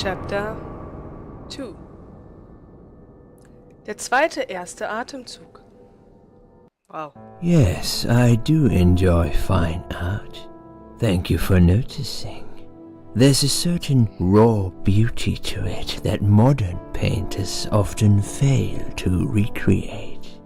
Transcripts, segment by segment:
Chapter 2. Der zweite erste Atemzug. Wow. Yes, I do enjoy fine art. Thank you for noticing. There's a certain raw beauty to it that modern painters often fail to recreate.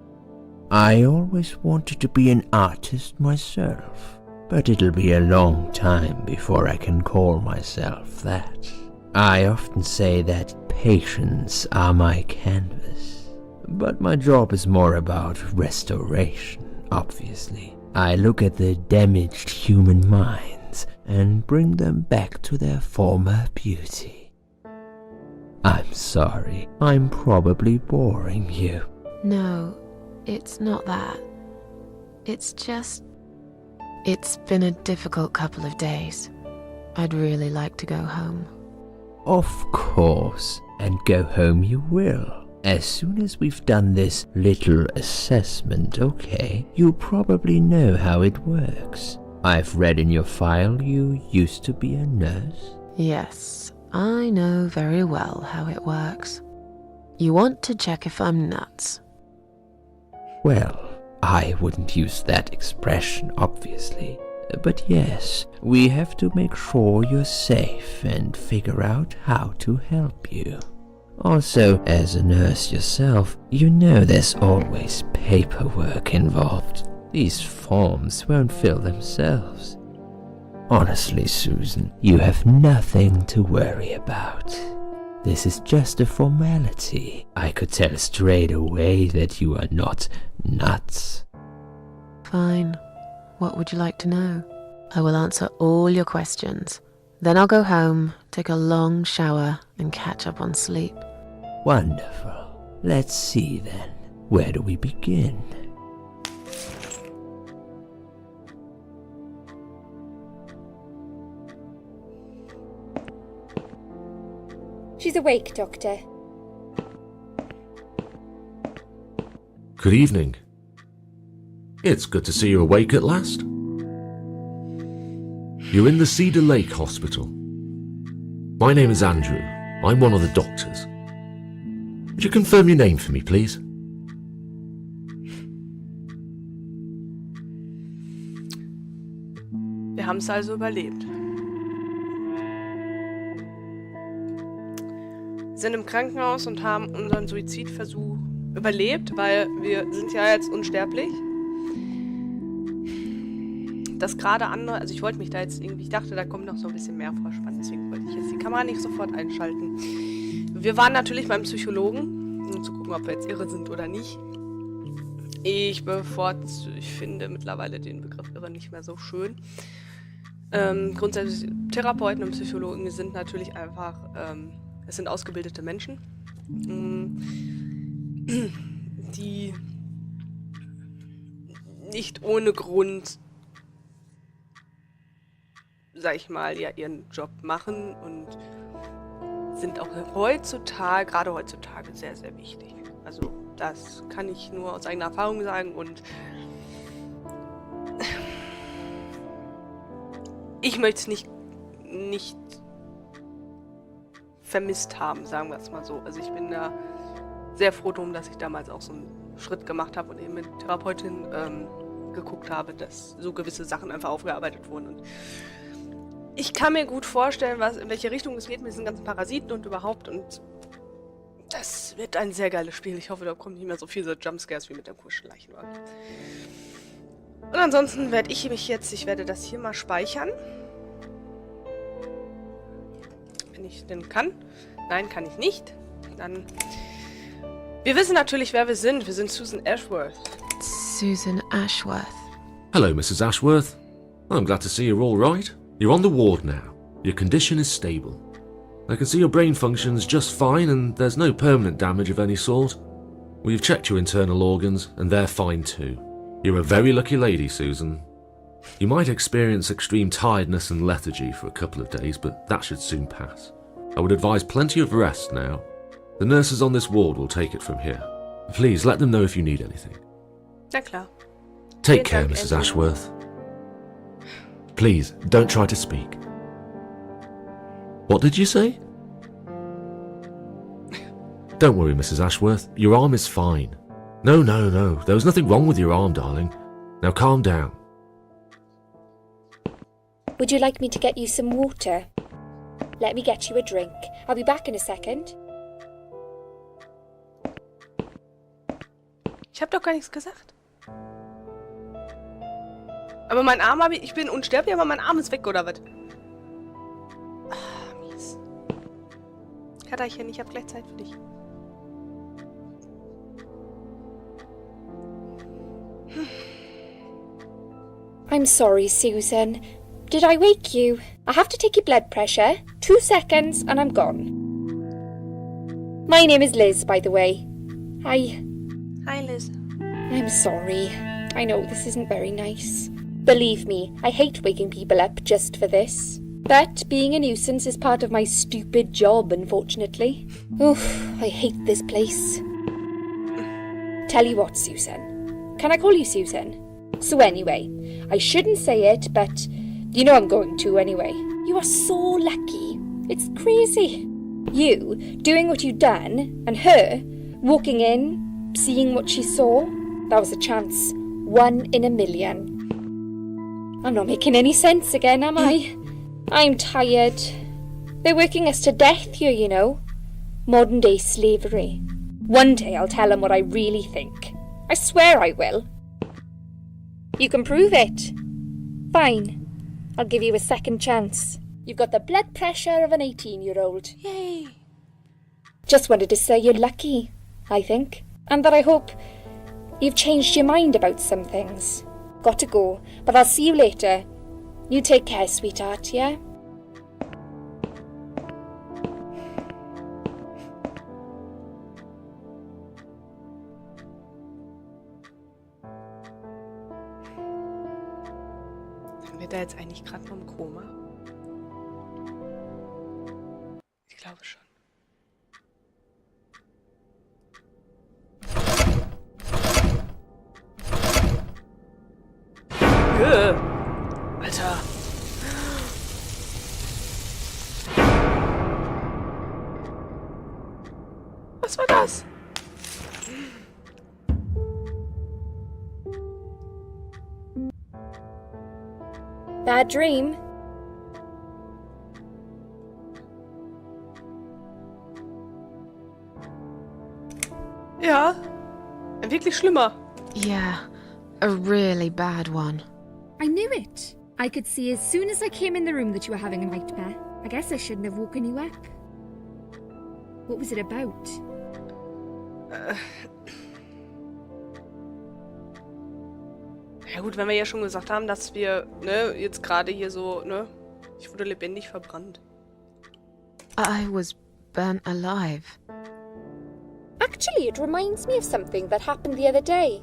I always wanted to be an artist myself, but it'll be a long time before I can call myself that. I often say that patients are my canvas, but my job is more about restoration, obviously. I look at the damaged human minds and bring them back to their former beauty. I'm sorry, I'm probably boring you. No, it's not that. It's just... It's been a difficult couple of days. I'd really like to go home. Of course, and go home you will. As soon as we've done this little assessment, okay? You probably know how it works. I've read in your file you used to be a nurse. Yes, I know very well how it works. You want to check if I'm nuts. Well, I wouldn't use that expression, obviously. But yes, we have to make sure you're safe and figure out how to help you. Also, as a nurse yourself, you know there's always paperwork involved. These forms won't fill themselves. Honestly, Susan, you have nothing to worry about. This is just a formality. I could tell straight away that you are not nuts. Fine. What would you like to know? I will answer all your questions. Then I'll go home, take a long shower, and catch up on sleep. Wonderful. Let's see then. Where do we begin? She's awake, Doctor. Good evening. It's good to see you awake at last. You're in the Cedar Lake Hospital. My name is Andrew. I'm one of the doctors. Would you confirm your name for me, please? Wir haben es also überlebt. Wir sind im Krankenhaus und haben unseren Suizidversuch überlebt, weil wir sind ja jetzt unsterblich. Das gerade andere, also ich wollte mich da jetzt irgendwie, ich dachte, da kommt noch so ein bisschen mehr Vorspann, deswegen wollte ich jetzt die Kamera nicht sofort einschalten. Wir waren natürlich beim Psychologen, um zu gucken, ob wir jetzt irre sind oder nicht. Ich finde mittlerweile den Begriff irre nicht mehr so schön. Grundsätzlich Therapeuten und Psychologen sind natürlich einfach, es sind ausgebildete Menschen, die nicht ohne Grund, sag ich mal, ja ihren Job machen und sind auch heutzutage, gerade heutzutage, sehr, sehr wichtig. Also das kann ich nur aus eigener Erfahrung sagen und ich möchte es nicht vermisst haben, sagen wir es mal so. Also ich bin da sehr froh drum, dass ich damals auch so einen Schritt gemacht habe und eben mit Therapeutin geguckt habe, dass so gewisse Sachen einfach aufgearbeitet wurden. Und ich kann mir gut vorstellen, in welche Richtung es geht mit diesen ganzen Parasiten und überhaupt. Und das wird ein sehr geiles Spiel. Ich hoffe, da kommt nicht mehr so viel so Jumpscares wie mit der Kuschelleichen. Und ansonsten werde ich das hier mal speichern. Wenn ich denn kann. Nein, kann ich nicht. Dann... Wir wissen natürlich, wer wir sind. Wir sind Susan Ashworth. Susan Ashworth. Hello, Mrs. Ashworth. I'm glad to see you're all right. You're on the ward now. Your condition is stable. I can see your brain functions just fine and there's no permanent damage of any sort. We've checked your internal organs and they're fine too. You're a very lucky lady, Susan. You might experience extreme tiredness and lethargy for a couple of days, but that should soon pass. I would advise plenty of rest now. The nurses on this ward will take it from here. Please let them know if you need anything. Na klar. Take care, Mrs. Ashworth. Please, don't try to speak. What did you say? Don't worry, Mrs. Ashworth. Your arm is fine. No. There was nothing wrong with your arm, darling. Now calm down. Would you like me to get you some water? Let me get you a drink. I'll be back in a second. Ich habe doch gar nichts gesagt. Aber mein Arm habe ich bin unsterblich, aber mein Arm ist weg, oder was? Ah, mies. Katterchen, ich habe gleich Zeit für dich. I'm sorry, Susan. Did I wake you? I have to take your blood pressure. 2 seconds and I'm gone. My name is Liz, by the way. Hi. Hi, Liz. I'm sorry. I know this isn't very nice. Believe me, I hate waking people up just for this. But being a nuisance is part of my stupid job, unfortunately. Oof, I hate this place. Tell you what, Susan. Can I call you Susan? So anyway, I shouldn't say it, but you know I'm going to anyway. You are so lucky. It's crazy. You doing what you've done, and her walking in, seeing what she saw. That was a chance. 1 in a million. I'm not making any sense again, am I? I'm tired. They're working us to death here, you know. Modern day slavery. One day I'll tell them what I really think. I swear I will. You can prove it. Fine. I'll give you a second chance. You've got the blood pressure of an 18-year-old. Yay. Just wanted to say you're lucky, I think. And that I hope you've changed your mind about some things. Got to go, but I'll see you later. You take care, sweetheart, yeah? Sind wir da jetzt eigentlich gerade noch im Koma? Ich glaube schon. Alter. Was war das? Bad dream? Ja. Ein wirklich schlimmer. Yeah, a really bad one. I knew it. I could see as soon as I came in the room that you were having a nightmare. I guess I shouldn't have woken you up. What was it about? Ja gut, wenn wir ja schon gesagt haben, dass wir, ne, jetzt gerade hier so, ne, ich wurde lebendig verbrannt. I was burnt alive. Actually, it reminds me of something that happened the other day.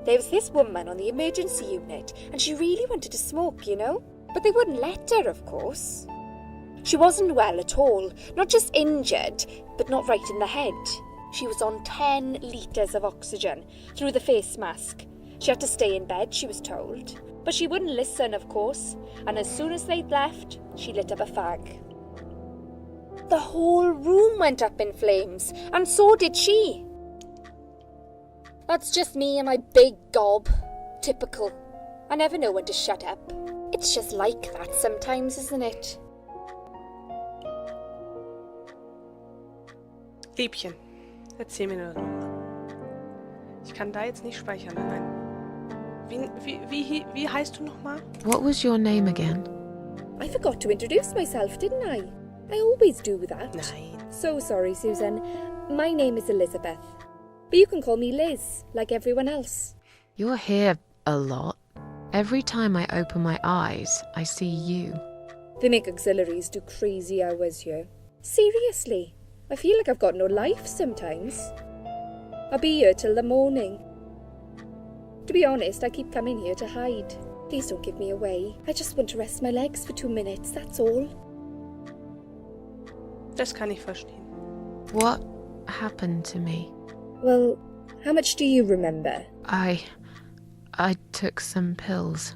There was this woman on the emergency unit, and she really wanted to smoke, you know? But they wouldn't let her, of course. She wasn't well at all, not just injured, but not right in the head. She was on 10 litres of oxygen through the face mask. She had to stay in bed, she was told. But she wouldn't listen, of course, and as soon as they'd left, she lit up a fag. The whole room went up in flames, and so did she. That's just me and my big gob. Typical. I never know when to shut up. It's just like that sometimes, isn't it? Liebchen, erzähl mir das nochmal. Ich kann da jetzt nicht speichern, nein. Wie heißt du nochmal? What was your name again? I forgot to introduce myself, didn't I? I always do that. Nein. So sorry, Susan. My name is Elizabeth. But you can call me Liz, like everyone else. You're here a lot. Every time I open my eyes, I see you. They make auxiliaries do crazy hours here. Seriously, I feel like I've got no life sometimes. I'll be here till the morning. To be honest, I keep coming here to hide. Please don't give me away. I just want to rest my legs for 2 minutes, that's all. Das kann ich verstehen. What happened to me? Well, how much do you remember? I took some pills,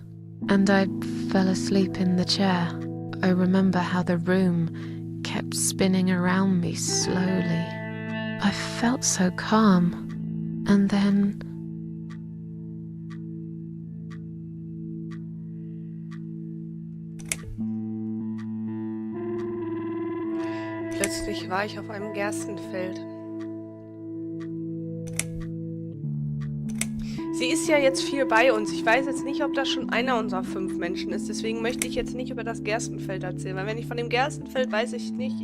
and I fell asleep in the chair. I remember how the room kept spinning around me slowly. I felt so calm. And then... Plötzlich war ich auf einem Gerstenfeld. Sie ist ja jetzt viel bei uns. Ich weiß jetzt nicht, ob das schon einer unserer 5 Menschen ist. Deswegen möchte ich jetzt nicht über das Gerstenfeld erzählen. Weil wenn ich von dem Gerstenfeld weiß ich nicht,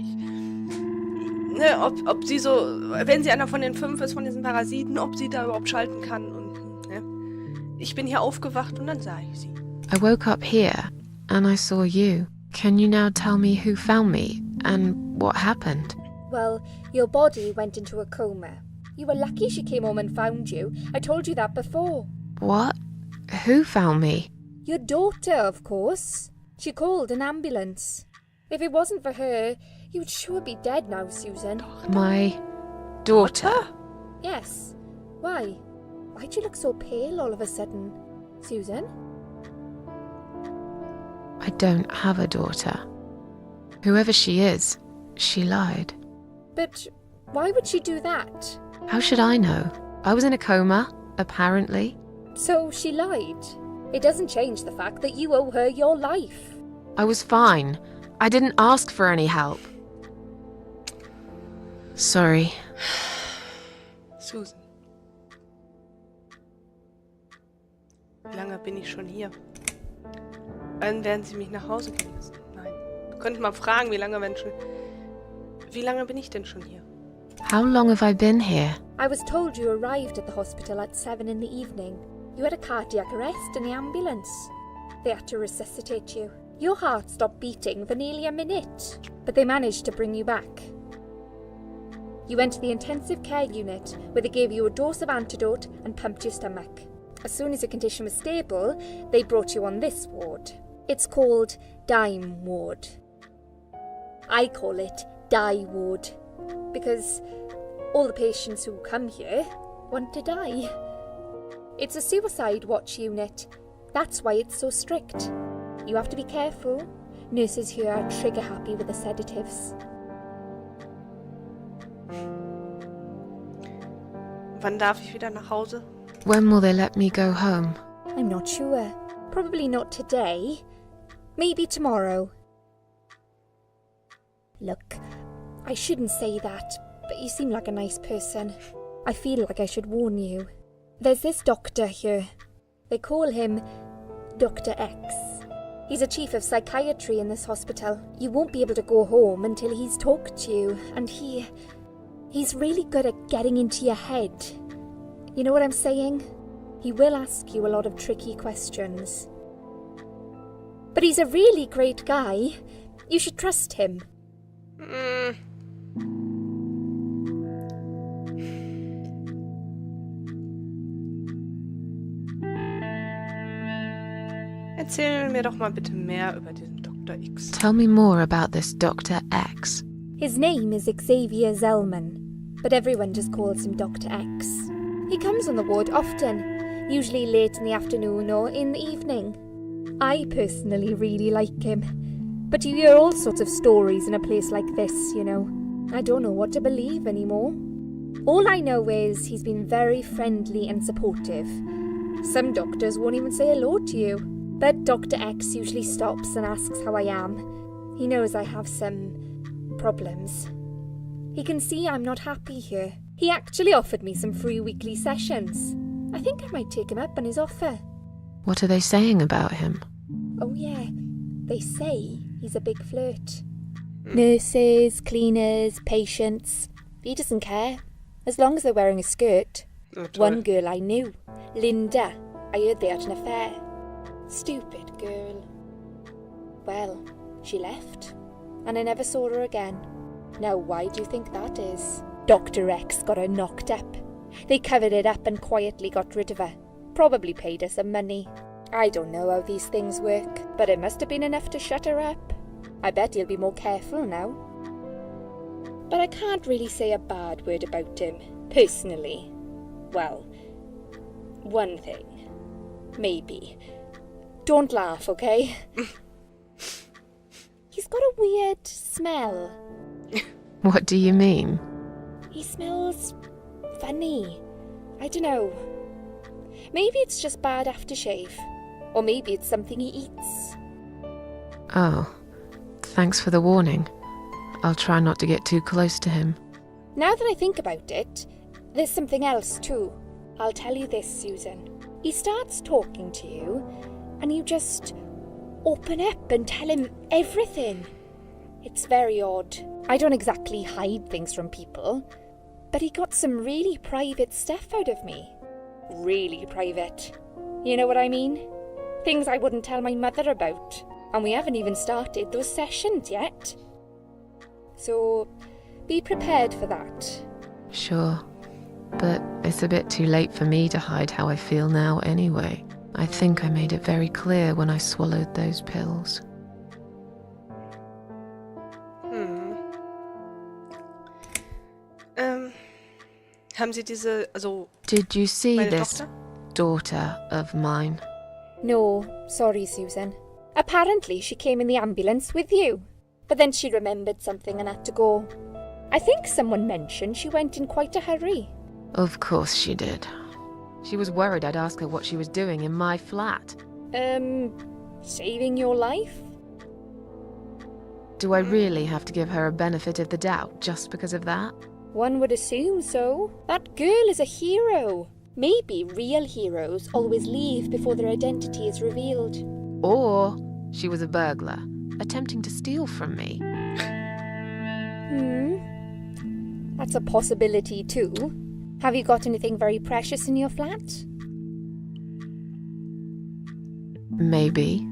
ob sie so, wenn sie einer von den 5 ist, von diesen Parasiten, ob sie da überhaupt schalten kann. Und ich bin hier aufgewacht und dann sah ich sie. I woke up here and I saw you. Can you now tell me who found me and what happened? Well, your body went into a coma. You were lucky she came home and found you. I told you that before. What? Who found me? Your daughter, of course. She called an ambulance. If it wasn't for her, you would sure be dead now, Susan. My daughter? Yes. Why? Why'd you look so pale all of a sudden, Susan? I don't have a daughter. Whoever she is, she lied. But why would she do that? How should I know? I was in a coma, apparently. So she lied. It doesn't change the fact that you owe her your life. I was fine. I didn't ask for any help. Sorry. Susan. Wie lange bin ich schon hier? Wann werden sie mich nach Hause gehen lassen? Nein. Du könntest mal fragen, wie lange bin ich denn schon hier? How long have I been here? I was told you arrived at the hospital at 7 in the evening. You had a cardiac arrest in the ambulance. They had to resuscitate you. Your heart stopped beating for nearly a minute, but they managed to bring you back. You went to the intensive care unit, where they gave you a dose of antidote and pumped your stomach. As soon as your condition was stable, they brought you on this ward. It's called Dime Ward. I call it Die Ward, because all the patients who come here want to die. It's a suicide watch unit. That's why it's so strict. You have to be careful. Nurses here are trigger happy with the sedatives. Wann darf ich wieder nach Hause? When will they let me go home? I'm not sure. Probably not today. Maybe tomorrow. Look, I shouldn't say that, but you seem like a nice person. I feel like I should warn you. There's this doctor here. They call him Dr. X. He's a chief of psychiatry in this hospital. You won't be able to go home until he's talked to you, and he's really good at getting into your head. You know what I'm saying? He will ask you a lot of tricky questions. But he's a really great guy. You should trust him. Erzähl mir doch mal bitte mehr über diesen Dr. X. Tell me more about this Dr. X. His name is Xavier Zellman, but everyone just calls him Dr. X. He comes on the ward often, usually late in the afternoon or in the evening. I personally really like him, but you hear all sorts of stories in a place like this, you know. I don't know what to believe anymore. All I know is he's been very friendly and supportive. Some doctors won't even say hello to you, but Dr. X usually stops and asks how I am. He knows I have some problems. He can see I'm not happy here. He actually offered me some free weekly sessions. I think I might take him up on his offer. What are they saying about him? Oh yeah, they say he's a big flirt. Nurses, cleaners, patients. He doesn't care, as long as they're wearing a skirt. One girl I knew, Linda, I heard they had an affair. Stupid girl. Well, she left, and I never saw her again. Now why do you think that is? Dr. X got her knocked up. They covered it up and quietly got rid of her. Probably paid her some money. I don't know how these things work, but it must have been enough to shut her up. I bet he'll be more careful now. But I can't really say a bad word about him, personally. Well, one thing. Maybe. Don't laugh, okay? He's got a weird smell. What do you mean? He smells funny. I don't know. Maybe it's just bad aftershave. Or maybe it's something he eats. Oh, thanks for the warning. I'll try not to get too close to him. Now that I think about it, there's something else too. I'll tell you this, Susan. He starts talking to you, and you just open up and tell him everything. It's very odd. I don't exactly hide things from people, but he got some really private stuff out of me. Really private. You know what I mean? Things I wouldn't tell my mother about. And we haven't even started those sessions yet. So, be prepared for that. Sure, but it's a bit too late for me to hide how I feel now anyway. I think I made it very clear when I swallowed those pills. Haben Sie diese, also Did you see meine this Tochter? daughter of mine? No, sorry, Susan. Apparently she came in the ambulance with you. But then she remembered something and had to go. I think someone mentioned she went in quite a hurry. Of course she did. She was worried I'd ask her what she was doing in my flat. Saving your life? Do I really have to give her a benefit of the doubt just because of that? One would assume so. That girl is a hero. Maybe real heroes always leave before their identity is revealed. Or she was a burglar, attempting to steal from me. That's a possibility too. Have you got anything very precious in your flat? Maybe.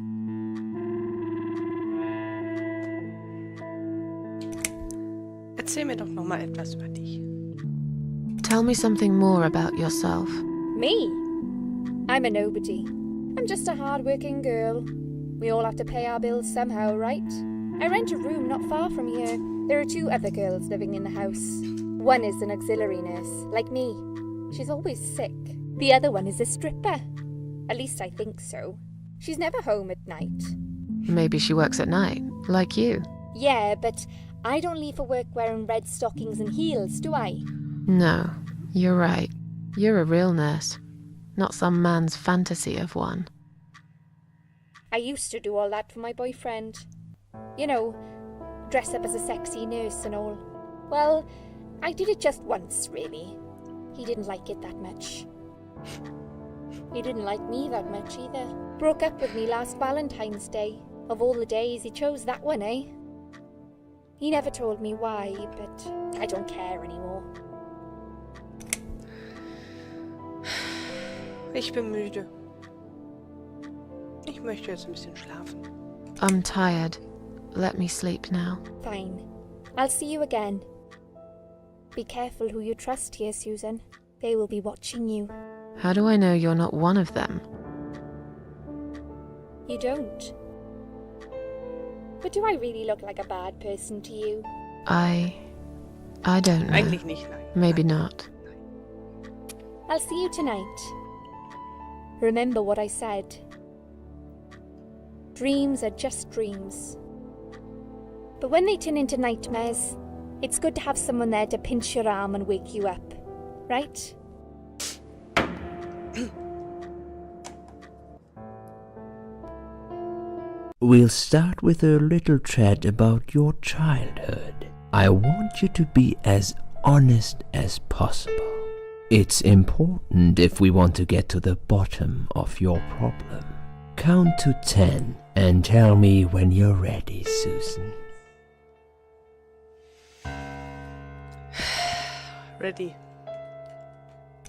Erzähl mir doch noch mal etwas über dich. Tell me something more about yourself. Me? I'm a nobody. I'm just a hard-working girl. We all have to pay our bills somehow, right? I rent a room not far from here. There are 2 other girls living in the house. One is an auxiliary nurse, like me. She's always sick. The other one is a stripper. At least I think so. She's never home at night. Maybe she works at night, like you. Yeah, but I don't leave for work wearing red stockings and heels, do I? No, you're right. You're a real nurse, not some man's fantasy of one. I used to do all that for my boyfriend. You know, dress up as a sexy nurse and all. Well, I did it just once, really. He didn't like it that much. He didn't like me that much either. Broke up with me last Valentine's Day. Of all the days, he chose that one, eh? He never told me why, but I don't care anymore. Ich bin müde. Ich möchte jetzt ein bisschen schlafen. I'm tired. Let me sleep now. Fine. I'll see you again. Be careful who you trust here, Susan. They will be watching you. How do I know you're not one of them? You don't. But do I really look like a bad person to you? I don't know. Eigentlich nicht, nein. Maybe not. I'll see you tonight. Remember what I said. Dreams are just dreams. But when they turn into nightmares, it's good to have someone there to pinch your arm and wake you up, right? We'll start with a little chat about your childhood. I want you to be as honest as possible. It's important if we want to get to the bottom of your problem. Count to 10 and tell me when you're ready, Susan. Ready.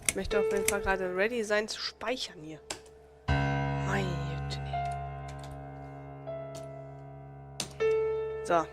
Ich möchte auf jeden Fall gerade ready sein zu speichern hier. Meine Güte. So.